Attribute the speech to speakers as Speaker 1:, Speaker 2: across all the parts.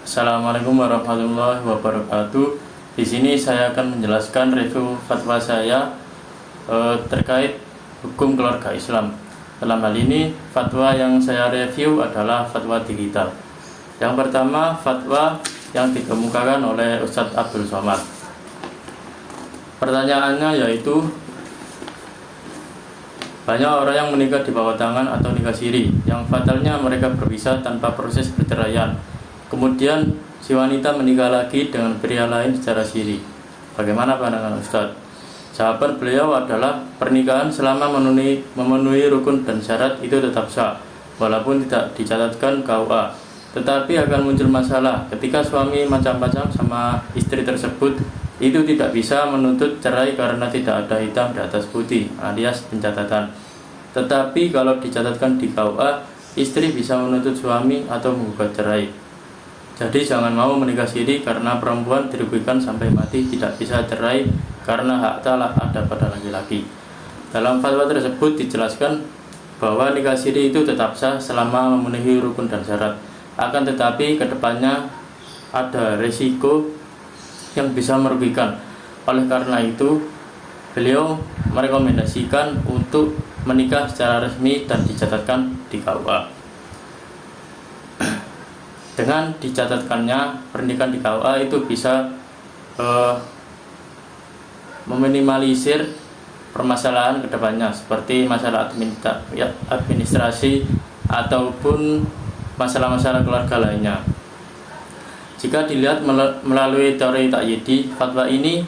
Speaker 1: Assalamualaikum warahmatullahi wabarakatuh. Di sini saya akan menjelaskan review fatwa saya terkait hukum keluarga Islam. Dalam hal ini, fatwa yang saya review adalah fatwa digital. Yang pertama, fatwa yang dikemukakan oleh Ustadz Abdul Somad. Pertanyaannya yaitu, banyak orang yang menikah di bawah tangan atau nikah siri, yang fatalnya mereka berpisah tanpa proses perceraian. Kemudian si wanita menikah lagi dengan pria lain secara siri. Bagaimana pandangan Ustadz? Jawaban beliau adalah pernikahan selama memenuhi rukun dan syarat itu tetap sah, walaupun tidak dicatatkan KUA. Tetapi akan muncul masalah ketika suami macam-macam sama istri tersebut, itu tidak bisa menuntut cerai karena tidak ada hitam di atas putih alias pencatatan. Tetapi kalau dicatatkan di KUA, istri bisa menuntut suami atau menggugat cerai. Jadi jangan mau menikah siri karena perempuan dirugikan sampai mati, tidak bisa cerai karena hak talak ada pada laki-laki. Dalam fatwa tersebut dijelaskan bahwa nikah siri itu tetap sah selama memenuhi rukun dan syarat. Akan tetapi kedepannya ada resiko yang bisa merugikan. Oleh karena itu, beliau merekomendasikan untuk menikah secara resmi dan dicatatkan di KUA. Dengan dicatatkannya pernikahan di KUA itu bisa meminimalisir permasalahan kedepannya seperti masalah administrasi ataupun masalah-masalah keluarga lainnya. Jika dilihat melalui teori takyidi, fatwa ini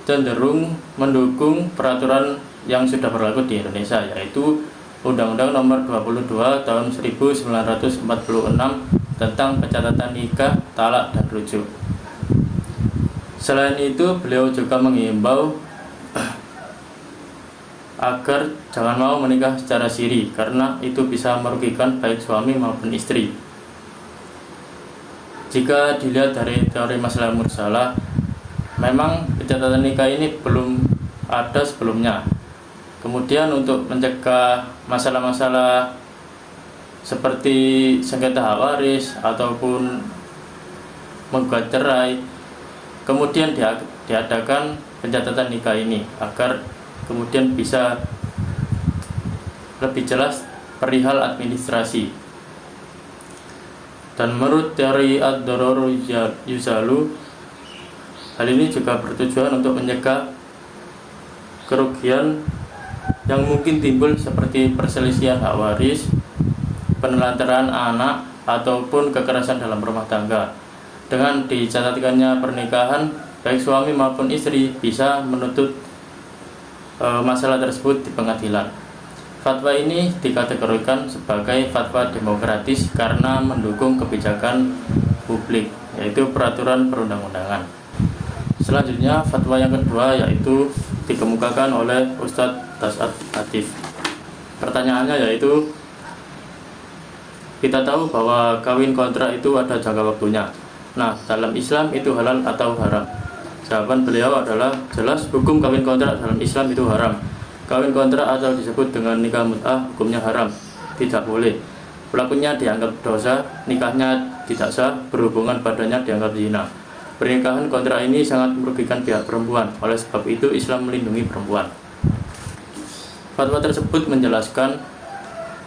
Speaker 1: cenderung mendukung peraturan yang sudah berlaku di Indonesia, yaitu Undang-Undang Nomor 22 Tahun 1946 tentang pencatatan nikah, talak, dan rujuk. Selain itu, beliau juga menghimbau agar jangan mau menikah secara siri karena itu bisa merugikan baik suami maupun istri. Jika dilihat dari teori masalah mursalah, memang pencatatan nikah ini belum ada sebelumnya. Kemudian untuk mencegah masalah-masalah seperti sengketa hak waris ataupun menggugat cerai, kemudian diadakan pencatatan nikah ini agar kemudian bisa lebih jelas perihal administrasi. Dan menurut teori ad-dararu yuzalu, hal ini juga bertujuan untuk mencegah kerugian yang mungkin timbul seperti perselisihan hak waris, penelantaran anak, ataupun kekerasan dalam rumah tangga. Dengan dicatatkannya pernikahan, baik suami maupun istri bisa menuntut masalah tersebut di pengadilan. Fatwa ini dikategorikan sebagai fatwa demokratis karena mendukung kebijakan publik, yaitu peraturan perundang-undangan. Selanjutnya, fatwa yang kedua yaitu dikemukakan oleh Ustadz Tasat Latif. Pertanyaannya yaitu, kita tahu bahwa kawin kontrak itu ada jangka waktunya. Nah, dalam Islam itu halal atau haram? Jawaban beliau adalah jelas hukum kawin kontrak dalam Islam itu haram. Kawin kontrak atau disebut dengan nikah mut'ah hukumnya haram, tidak boleh. Pelakunya dianggap dosa, nikahnya tidak sah, berhubungan padanya dianggap zina. Pernikahan kontrak ini sangat merugikan pihak perempuan, oleh sebab itu Islam melindungi perempuan. Fatwa tersebut menjelaskan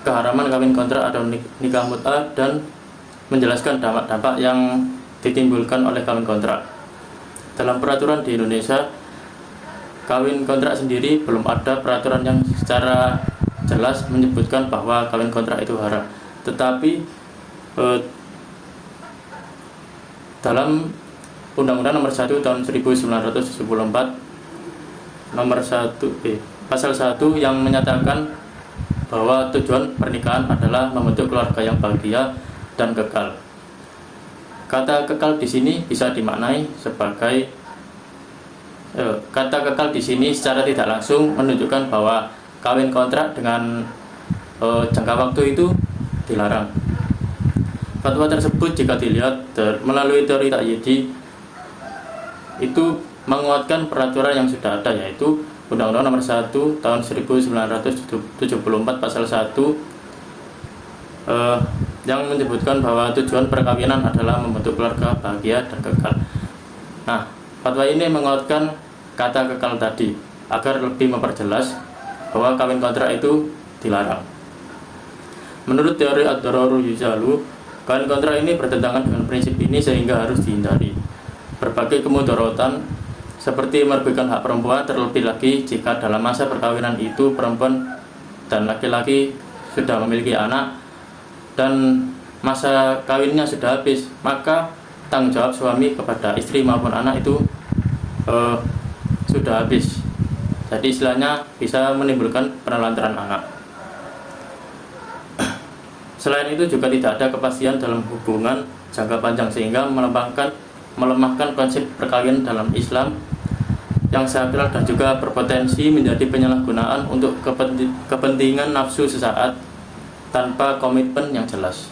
Speaker 1: keharaman kawin kontrak atau nikah mut'ah dan menjelaskan dampak-dampak yang ditimbulkan oleh kawin kontrak. Dalam peraturan di Indonesia, kawin kontrak sendiri belum ada peraturan yang secara jelas menyebutkan bahwa kawin kontrak itu haram. Tetapi dalam Undang-Undang Nomor 1 Tahun 1974 Nomor 1B Pasal 1 yang menyatakan bahwa tujuan pernikahan adalah membentuk keluarga yang bahagia dan kekal. Kata kekal di sini bisa dimaknai sebagai kata kekal di sini secara tidak langsung menunjukkan bahwa kawin kontrak dengan jangka waktu itu dilarang. Fatwa tersebut jika dilihat melalui teori takyidi itu menguatkan peraturan yang sudah ada, yaitu Undang-Undang Nomor 1 Tahun 1974 Pasal 1 yang menyebutkan bahwa tujuan perkawinan adalah membentuk keluarga bahagia dan kekal. Nah, fatwa ini menguatkan kata kekal tadi agar lebih memperjelas bahwa kawin kontrak itu dilarang. Menurut teori ad-dararu yuzalu, kawin kontrak ini bertentangan dengan prinsip ini sehingga harus dihindari. Berbagai kemudaratan seperti merugikan hak perempuan, terlebih lagi jika dalam masa perkawinan itu perempuan dan laki-laki sudah memiliki anak dan masa kawinnya sudah habis, maka tanggung jawab suami kepada istri maupun anak itu sudah habis. Jadi istilahnya bisa menimbulkan penelantaran anak. Selain itu juga tidak ada kepastian dalam hubungan jangka panjang sehingga melemahkan konsep perkawinan dalam Islam yang sakral dan juga berpotensi menjadi penyalahgunaan untuk kepentingan nafsu sesaat tanpa komitmen yang jelas.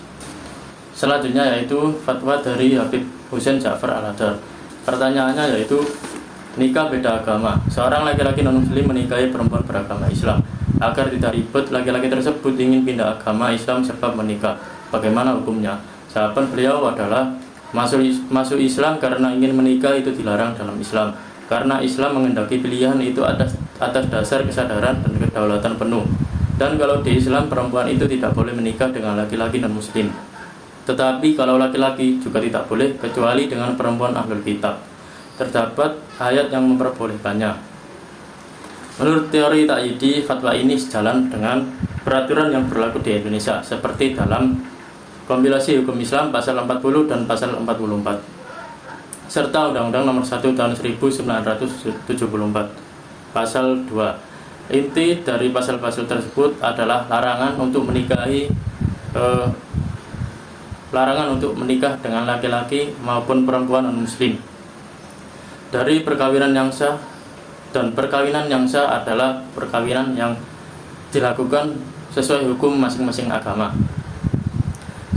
Speaker 1: Selanjutnya yaitu fatwa dari Habib Husain Ja'far Al-Hadar. Pertanyaannya yaitu nikah beda agama. Seorang laki-laki non-muslim menikahi perempuan beragama Islam. Agar tidak ribet, laki-laki tersebut ingin pindah agama Islam sebab menikah. Bagaimana hukumnya? Jawaban beliau adalah masuk Islam karena ingin menikah itu dilarang dalam Islam. Karena Islam menghendaki pilihan itu atas dasar kesadaran dan kedaulatan penuh. Dan kalau di Islam perempuan itu tidak boleh menikah dengan laki-laki non-muslim. Tetapi kalau laki-laki juga tidak boleh kecuali dengan perempuan ahlul kitab. Terdapat ayat yang memperbolehkannya. Menurut teori Takyidi, fatwa ini sejalan dengan peraturan yang berlaku di Indonesia seperti dalam kompilasi hukum Islam pasal 40 dan pasal 44 serta Undang-Undang Nomor 1 Tahun 1974 pasal 2. Inti dari pasal-pasal tersebut adalah larangan untuk menikah dengan laki-laki maupun perempuan non-muslim. Dari perkawinan yang sah, dan perkawinan yang sah adalah perkawinan yang dilakukan sesuai hukum masing-masing agama.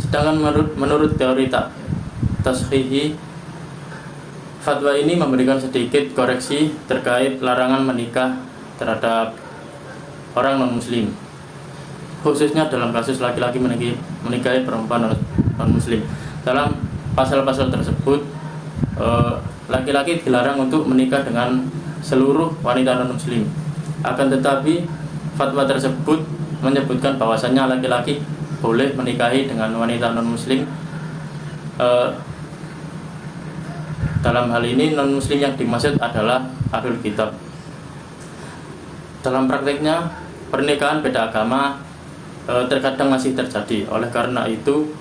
Speaker 1: Sedangkan menurut teori tashihi, fatwa ini memberikan sedikit koreksi terkait larangan menikah terhadap orang non-muslim, khususnya dalam kasus laki-laki menikahi perempuan non-muslim. Dalam pasal-pasal tersebut, laki-laki dilarang untuk menikah dengan seluruh wanita non-muslim. Akan tetapi, fatwa tersebut menyebutkan bahwasannya laki-laki boleh menikahi dengan wanita non-muslim. Dalam hal ini non-muslim yang dimaksud adalah ahlul kitab. Dalam prakteknya, pernikahan beda agama terkadang masih terjadi. Oleh karena itu,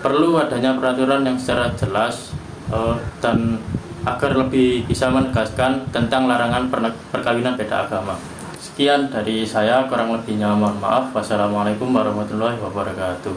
Speaker 1: perlu adanya peraturan yang secara jelas dan agar lebih bisa menegaskan tentang larangan perkawinan beda agama. Sekian dari saya, kurang lebihnya mohon maaf. Wassalamualaikum warahmatullahi wabarakatuh.